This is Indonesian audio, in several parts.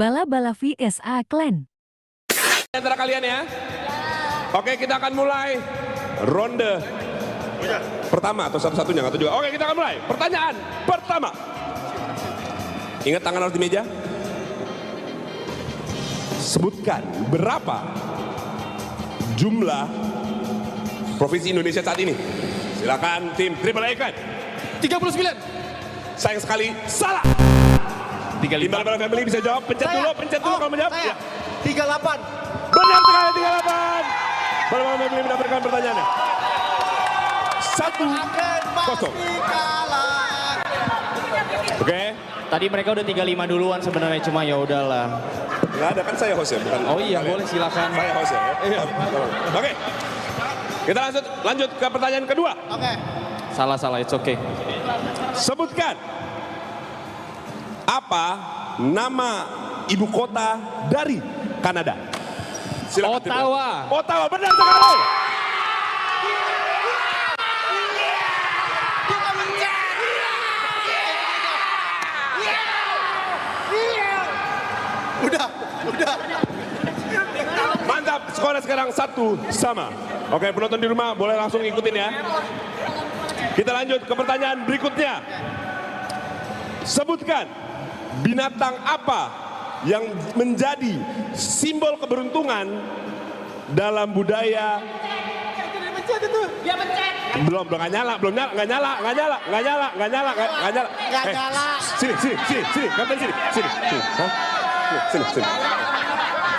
Bala-bala VSA Clan. Antara kalian ya. Oke, kita akan mulai ronde pertama atau satu-satunya atau juga. Oke, kita akan mulai. Pertanyaan pertama. Ingat tangan harus di meja. Sebutkan berapa jumlah provinsi Indonesia saat ini. Silakan tim Triple A Clan. 39. Sayang sekali salah. 35. Tim Bala-bala Family bisa jawab. Pencet dulu kalau menjawab. Ya. 38. Benar sekali 38. Bala-bala Family mendapatkan pertanyaannya. 1-0. Oke. Tadi mereka udah 35 duluan sebenarnya, cuma ya udahlah. Nggak ada, kan saya host ya, bukan? Oh iya, boleh silakan. Saya host ya. Iya. Oke. Kita lanjut ke pertanyaan kedua. Oke. Salah, it's okay. Sebutkan apa nama ibu kota dari Kanada? Silakan. Ottawa. Ottawa, benar sekali. Udah. Mantap, skornya sekarang 1-1. Oke, penonton di rumah boleh langsung ikutin ya. Kita lanjut ke pertanyaan berikutnya. Sebutkan binatang apa yang menjadi simbol keberuntungan dalam budaya. Belum nggak nyala. Sini, kapten sini. Sini.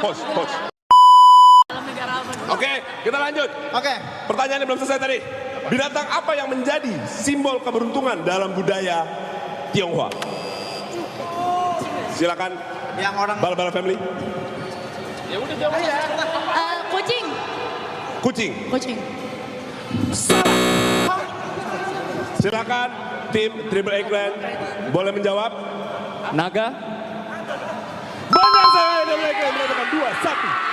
Host. Oke, kita lanjut. Oke. Pertanyaannya belum selesai tadi. Binatang apa yang menjadi simbol keberuntungan dalam budaya Tionghoa? Silakan. Yang orang Bala-bala Family. ya udah jawab aja. Kucing. Salah. Silakan tim Triple A Clan boleh menjawab. Naga. Benar sekali, Triple A Clan menentukan 2-1.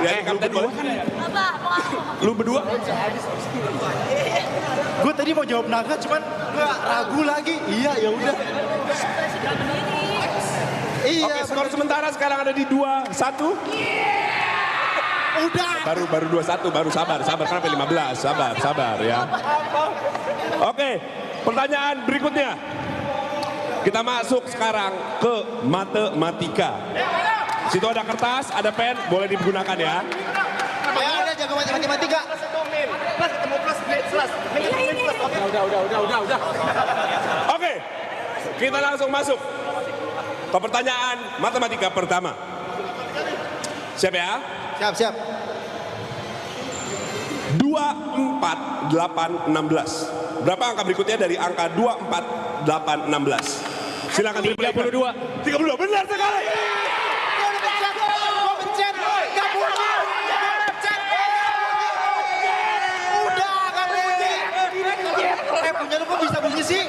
Ya, lu berdua kan? Lu berdua? Gue tadi mau jawab naga cuman nggak ragu lagi. Iya, ya udah. Iya. Oke, skor sementara sekarang ada di 2-1. Udah. Baru 2-1, baru sabar karena 15. Sabar ya. Oke, pertanyaan berikutnya. Kita masuk sekarang ke matematika. Situ ada kertas, ada pen, boleh digunakan ya. Yang ada jago matematika. Udah. Oke, kita langsung masuk ke pertanyaan matematika pertama. Siap ya? Siap. 2, 4, 8, 16. Berapa angka berikutnya dari angka 2, 4, 8, 16? Silakan. 32. 32, benar sekali. Punya lu kok bisa bunyi sih?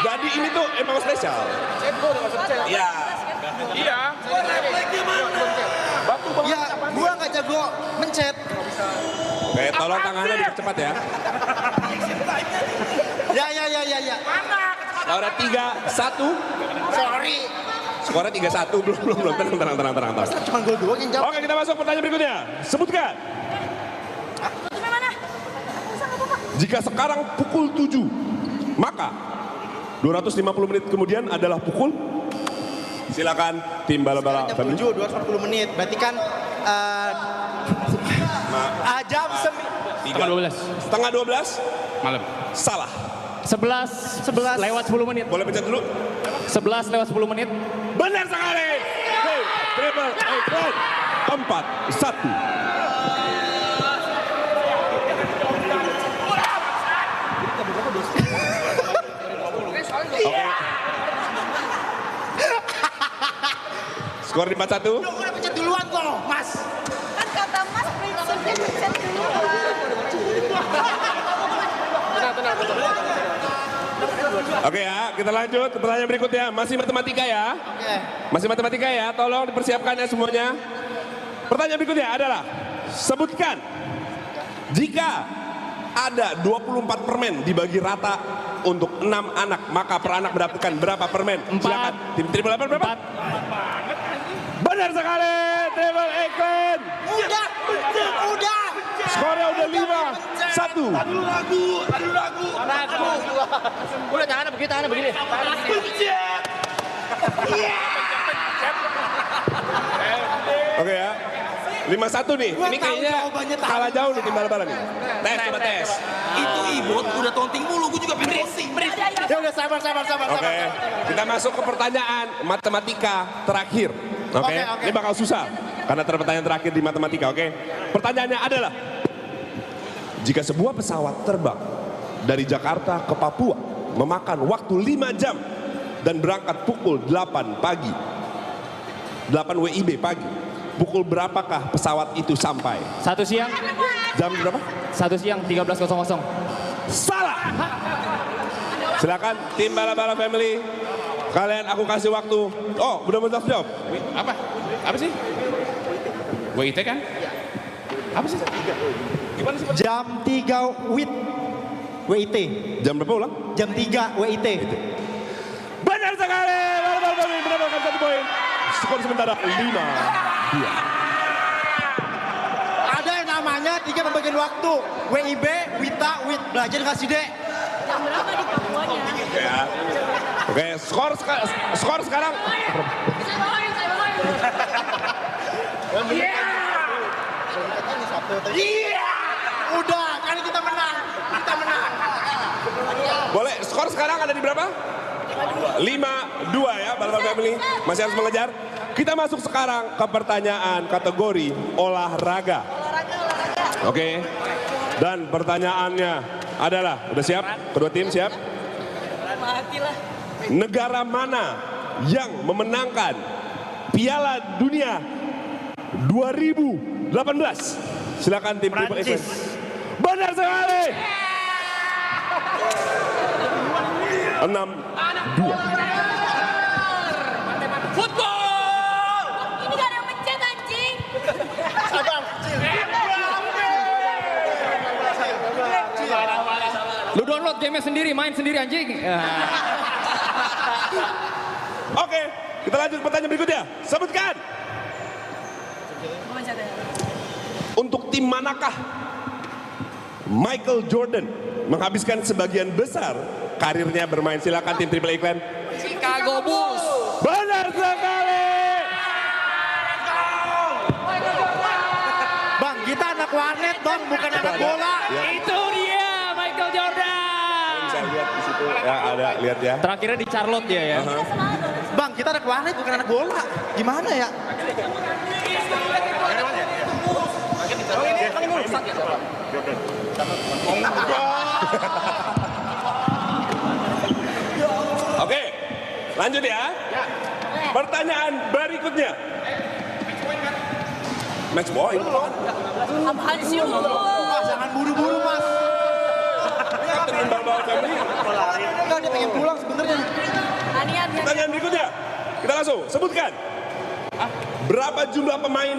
Jadi ini tuh emang spesial. Iya. Ya, gua nggak jago mencet. Oke, tolong tangannya dipercepat ya. Ya. Skornya 3-1. Sorry. Skornya 3-1, belum. Tenang. Cuma gol doang yang jawab. Oke, kita masuk pertanyaan berikutnya. Sebutkan. Jika sekarang pukul 7, maka 250 menit kemudian adalah pukul. Silakan tim Bala-bala Jam Family. 7, 240 menit. Berarti kan jam Setengah 12. 12. Malam. Salah. 11 lewat 10 menit. Boleh pencet dulu. 11 lewat 10 menit. Benar sekali. Tim Triple A Clan 4-1. Oke. Skor di 4-1. Udah pencet duluan kok, Mas. Kan kata Mas prinsipnya pencet duluan. Oke ya, kita lanjut ke pertanyaan berikutnya. Masih matematika ya. Oke. Masih matematika ya, tolong dipersiapkan ya semuanya. Pertanyaan berikutnya adalah, sebutkan jika ada 24 permen dibagi rata untuk 6 anak, maka per anak mendapatkan berapa permen? 4. Silakan. Tim Triple A berapa? 4. Benar sekali, Triple A Clan. Udah. Skornya udah 5-1. Udah tangannya begini. Oke ya. 5-1 nih. Gua Ini tahu kayaknya jawabannya tadi. kalah jauh nih tim bala-bala nih. Coba tes. Itu Ibot udah tonting mulu, gue juga pengen tonting. Ya udah sabar. Oke. Kita masuk ke pertanyaan matematika terakhir. Oke. Oke. Ini bakal susah karena pertanyaan terakhir di matematika, oke? Pertanyaannya adalah, jika sebuah pesawat terbang dari Jakarta ke Papua memakan waktu 5 jam dan berangkat pukul 8 pagi, 8 WIB pagi, pukul berapakah pesawat itu sampai? 1 siang. Jam berapa? 1 siang 13.00. Salah. Silakan tim bala-bala family. Kalian aku kasih waktu. Oh, udah mau jawab. Apa? Apa sih? WIT kan? Apa sih? Jam 3 WIT. Jam berapa ulang? Jam 3 WIT. Benar sekali. Bala-bala family mendapatkan 1 poin. Skor sementara 5-2. Ada yang namanya 3 pembagian waktu. WIB, WITA, WIT. Belajar kasih dek. Jam berapa di Papuanya? Ya. Oke, skor sekarang. Udah, kali kita menang. Boleh, skor sekarang ada di berapa? 5-2 ya, bala-bala family. Masih harus mengejar. Kita masuk sekarang ke pertanyaan kategori olahraga. Oke. Dan pertanyaannya adalah, udah siap? Kedua tim siap? Matilah. Negara mana yang memenangkan Piala Dunia 2018? Silakan tim Triple A. Prancis. Benar sekali. 6-2. Ini gak ada yang mencet anjing. Lu download game sendiri, main sendiri anjing. Oke, kita lanjut pertanyaan berikutnya. Sebutkan. Untuk tim manakah Michael Jordan menghabiskan sebagian besar karirnya bermain? Silakan tim Triple A Clan. Chicago Bulls. Benar sekali. Bang, kita anak warnet dong, bukan anak bola. Ya, Itu dia Michael Jordan. bisa lihat di situ. Ya, ada, lihat ya. Terakhirnya di Charlotte dia ya. Bang, kita anak warnet bukan anak bola. Gimana ya? Oke, lanjut ya. Pertanyaan berikutnya. Match point. Apaan sih lu? Mas, jangan buru-buru, Mas. Tim bala-bala family. Enggak, dia pengen pulang sebenarnya. Anian. Pertanyaan berikutnya. Kita langsung sebutkan. Berapa jumlah pemain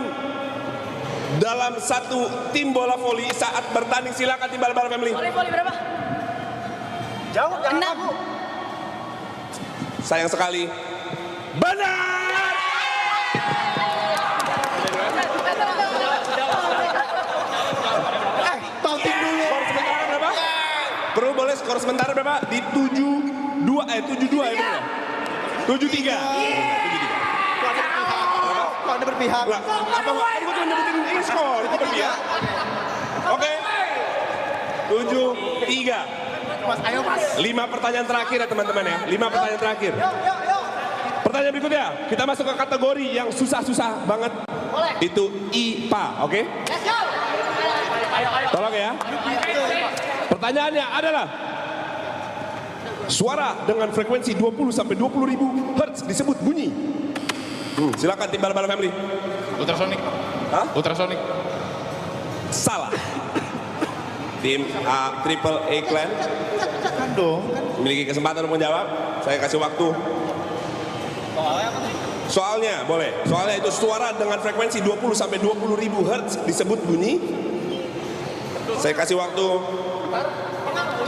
dalam satu tim bola voli saat bertanding? Silakan tim bala-bala family. Voli berapa? Jauh, jangan 6. ragu. Sayang sekali. Benar. Taunting dulu. Skor sementara berapa? Kru boleh skor sementara berapa? Di 7-2 ya benar ya? 7-3. Kok Anda berpihak? Lah, apa kan gue cuma nyebutin ini skor, itu berpihak. Oke. 7-3. Mas, ayo Mas. 5 pertanyaan terakhir ya teman-teman ya. 5 pertanyaan terakhir. Pertanyaan berikutnya, kita masuk ke kategori yang susah-susah banget. Itu IPA, oke? Let's go. Tolong ya. Pertanyaannya adalah, suara dengan frekuensi 20 sampai 20 ribu Hz disebut bunyi. Silakan tim bala-bala family. Ultrasonic. Hah? Ultrasonic. Salah. Tim A Triple A Clan Kan dong. memiliki kesempatan untuk menjawab. Saya kasih waktu. Soalnya boleh. Soalnya itu suara dengan frekuensi 20 sampai 20 ribu hertz disebut bunyi. Saya kasih waktu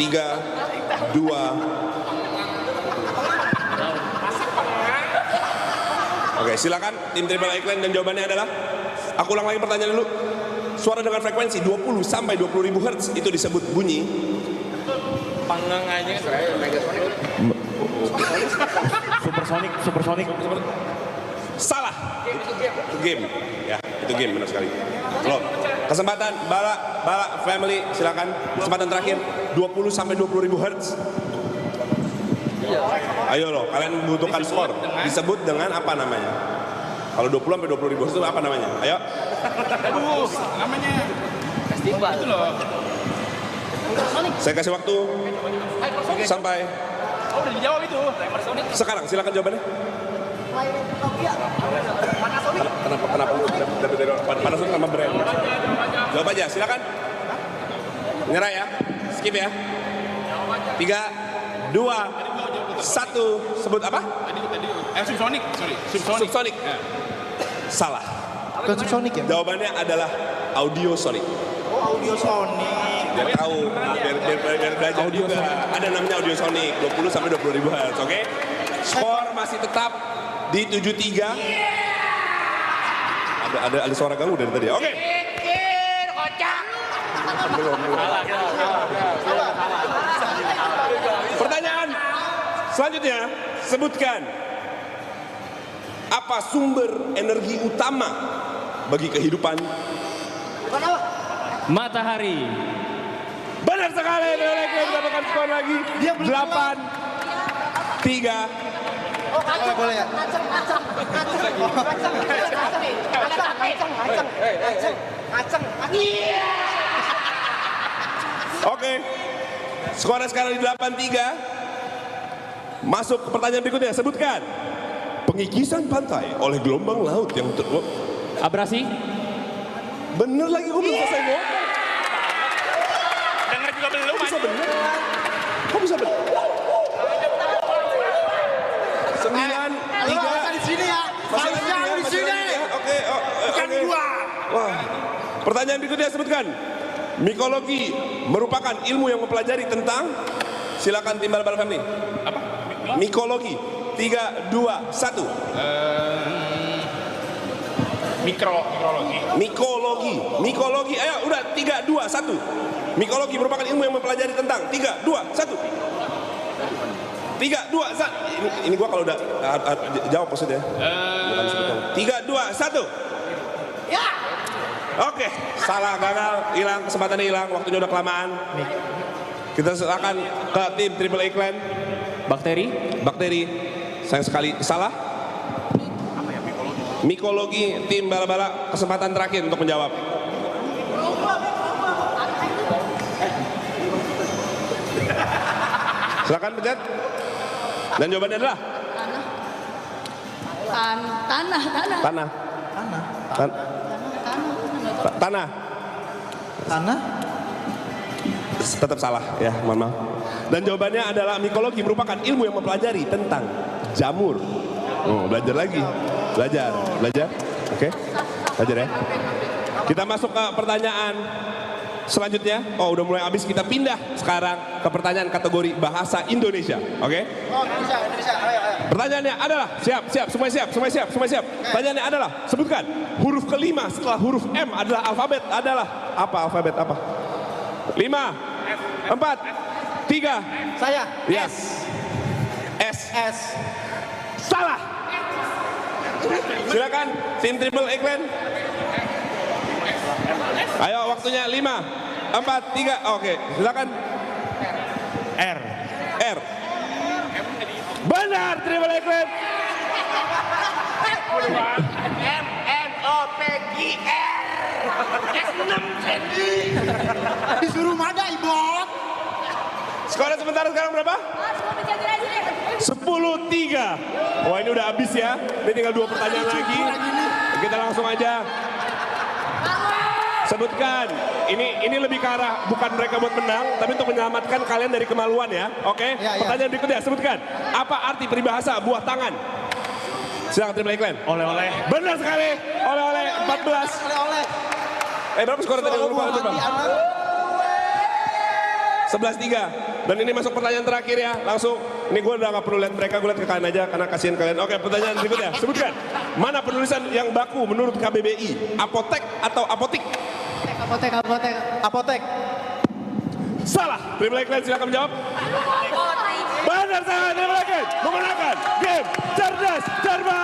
3, 2. Oke, silakan tim Triple A Clan dan jawabannya adalah, aku ulang lagi pertanyaan dulu. Suara dengan frekuensi 20 sampai 20 ribu hertz itu disebut bunyi. Panggang aja saya Megasonic. Supersonic. Salah. Itu game. Ya, itu game benar sekali. Loh, kesempatan Bala family silakan. Kesempatan terakhir 20 sampai 20 ribu hertz. Ayo loh, kalian membutuhkan skor. Disebut dengan apa namanya? Kalau 20 sampai 20 ribu hertz itu apa namanya? Ayo. Aduh, namanya festival. Itu loh. Saya kasih waktu sampai Oh, udah dijawab itu. sekarang. Silakan jawabannya. Kenapa Panasonic nama brand? Jawab aja, silakan. Nyerah ya, skip ya. 3, 2, 1. Sebut apa? Subsonic, sorry. Subsonic. Salah. Bukan Subsonic ya? Jawabannya adalah Audiosonic. Oh, Audiosonic. Biar tahu, biar belajar juga. Ada namanya Audiosonic, 20 sampai 20 ribu hertz, oke? Skor masih tetap di 7-3. Ada suara ganggu dari tadi. Oke. Belum. Pertanyaan selanjutnya, sebutkan apa sumber energi utama bagi kehidupan? Matahari. Benar sekali, Triple mendapatkan skor lagi. Dia belum 8, 3. Oh, boleh ya? Oke. Skornya sekarang di 8-3. Masuk ke pertanyaan berikutnya. Sebutkan pengikisan pantai oleh gelombang laut yang Abrasi. bener lagi, gue belum selesai ngomong. Dengar juga belum. Kok bisa bener? Kok bisa bener? 9, 3. Di sini ya. Harusnya di sini. Oke, oke. Wah. Pertanyaan berikutnya, sebutkan mikologi merupakan ilmu yang mempelajari tentang, silakan tim Bal Family. Apa? Mikologi. 3, 2, 1. Mikrologi. Mikologi. Ayo, udah 3, 2, 1. Mikologi merupakan ilmu yang mempelajari tentang 3, 2, 1. 3, 2, 1. Ini gua kalau udah jawab maksudnya. Bukan sebutkan. 3, 2, 1. Ya. Oke, salah, gagal, hilang, kesempatannya hilang, waktunya udah kelamaan. Kita serahkan ke tim Triple A Clan. Bakteri. Sayang sekali salah. Mikologi, tim bala-bala, kesempatan terakhir untuk menjawab. Silakan pencet. Dan jawabannya adalah tanah. Tetap salah ya, mohon maaf. Dan jawabannya adalah mikologi merupakan ilmu yang mempelajari tentang jamur. Oh, belajar lagi. Belajar. Oke. Belajar ya. Kita masuk ke pertanyaan selanjutnya. Oh, udah mulai habis, kita pindah sekarang ke pertanyaan kategori bahasa Indonesia. Oke? Oh, Indonesia. Ayo. Pertanyaannya adalah, siap, semua siap. Pertanyaannya adalah, sebutkan huruf kelima setelah huruf M adalah alfabet adalah apa? Alfabet apa? 5, 4, 3. Saya. Yes. S. Salah. Silakan tim Triple A Clan. Ayo, waktunya 5, 4, 3. Oke, silakan. R. Benar, Triple A Clan. MNOPGR. S6 Sandy. Disuruh mana, Ibot? Skornya sementara sekarang berapa? 10-3. Wah, ini udah habis ya. Ini tinggal 2 pertanyaan lagi. Kita langsung aja. Sebutkan. Ini lebih ke arah bukan mereka buat menang, tapi untuk menyelamatkan kalian dari kemaluan ya. Oke? Ya. Pertanyaan berikutnya, sebutkan. Apa arti peribahasa buah tangan? Silakan Triple A Clan. Oleh-oleh. Benar sekali. Oleh-oleh 14. Oleh-oleh. Berapa skor tadi? Lupa, coba. 11-3. Dan ini masuk pertanyaan terakhir ya. Langsung. Ini gue udah gak perlu lihat mereka, gue lihat ke kalian aja karena kasihan kalian. Oke, pertanyaan berikutnya. Sebutkan. Mana penulisan yang baku menurut KBBI? Apotek atau apotik? Apotek. Salah. Triple A Clan silakan menjawab. Benar salah. Triple A Clan memenangkan game cerdas cermat.